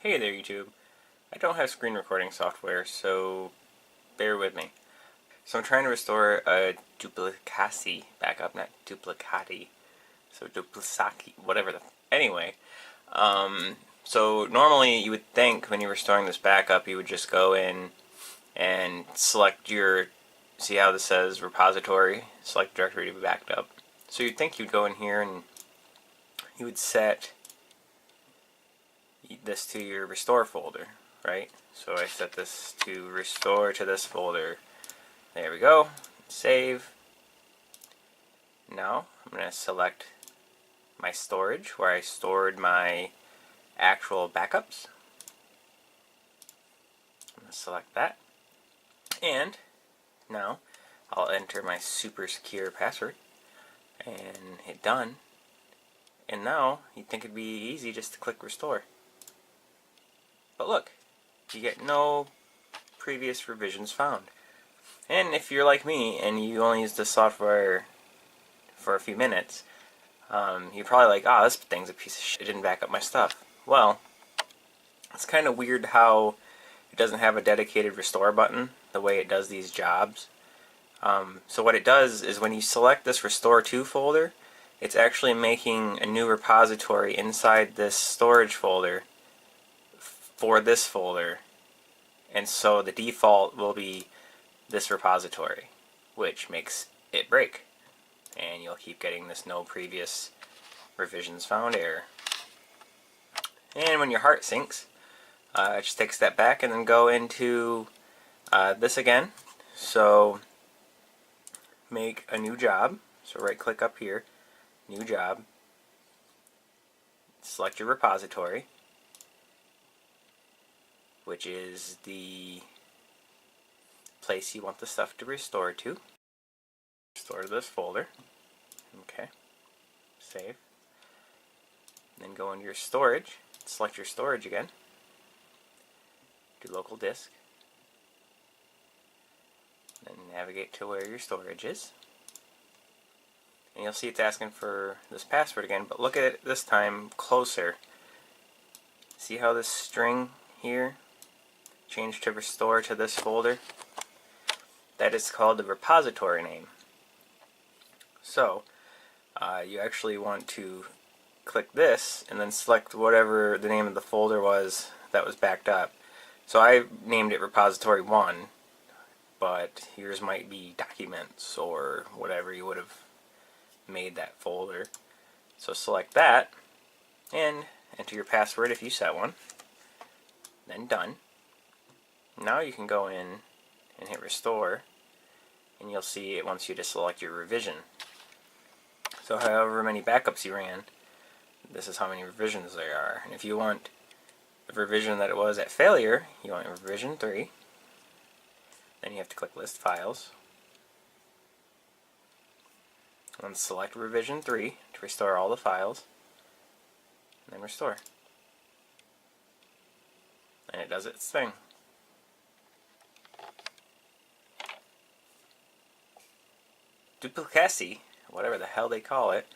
Hey there YouTube. I don't have screen recording software, so bear with me. So I'm trying to restore a Duplicati backup, not Duplicati. So Duplicati, whatever the... Anyway, so normally you would think when you're restoring this backup you would just go in and select your... See how this says repository? Select directory to be backed up. So you'd think you'd go in here and you would set this to your restore folder, right? So I set this to restore to this folder. There we go. Save. Now I'm going to select my storage where I stored my actual backups. I'm going to select that. And now I'll enter my super secure password and hit done. And now you'd think it'd be easy just to click restore. But look, you get no previous revisions found. And if you're like me and you only use this software for a few minutes, you're probably like, ah, this thing's a piece of shit, it didn't back up my stuff. Well, it's kind of weird how it doesn't have a dedicated restore button the way it does these jobs. So what it does is when you select this restore to folder, it's actually making a new repository inside this storage folder for this folder, and so the default will be this repository, which makes it break, and you'll keep getting this no previous revisions found error. And when your heart sinks, just take a step back and then go into this again. So make a new job, so right click up here, new job, select your repository, which is the place you want the stuff to restore to. Restore to this folder. Okay. Save. Then go into your storage. Select your storage again. Do local disk. Then navigate to where your storage is. And you'll see it's asking for this password again, but look at it this time closer. See how this string here changed to restore to this folder? That is called the repository name. So you actually want to click this and then select whatever the name of the folder was that was backed up. So I named it repository 1, but yours might be documents or whatever you would have made that folder. So select that and enter your password if you set one, then done. Now you can go in and hit restore, and you'll see it wants you to select your revision. So however many backups you ran, this is how many revisions there are. And if you want the revision that it was at failure, you want revision 3. Then you have to click list files. And select revision 3 to restore all the files. And then restore. And it does its thing. Duplicacy, whatever the hell they call it,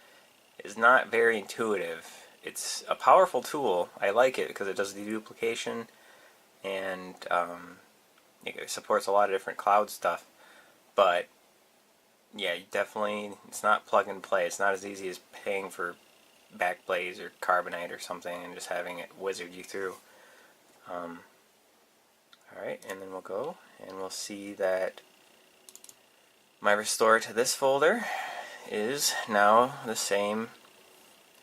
is not very intuitive. It's a powerful tool. I like it because it does deduplication and it supports a lot of different cloud stuff. But yeah, definitely, it's not plug and play. It's not as easy as paying for Backblaze or Carbonite or something and just having it wizard you through. Alright, and then we'll go and we'll see that my restore to this folder is now the same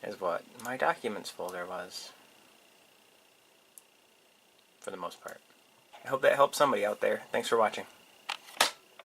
as what my documents folder was, for the most part. I hope that helps somebody out there. Thanks for watching.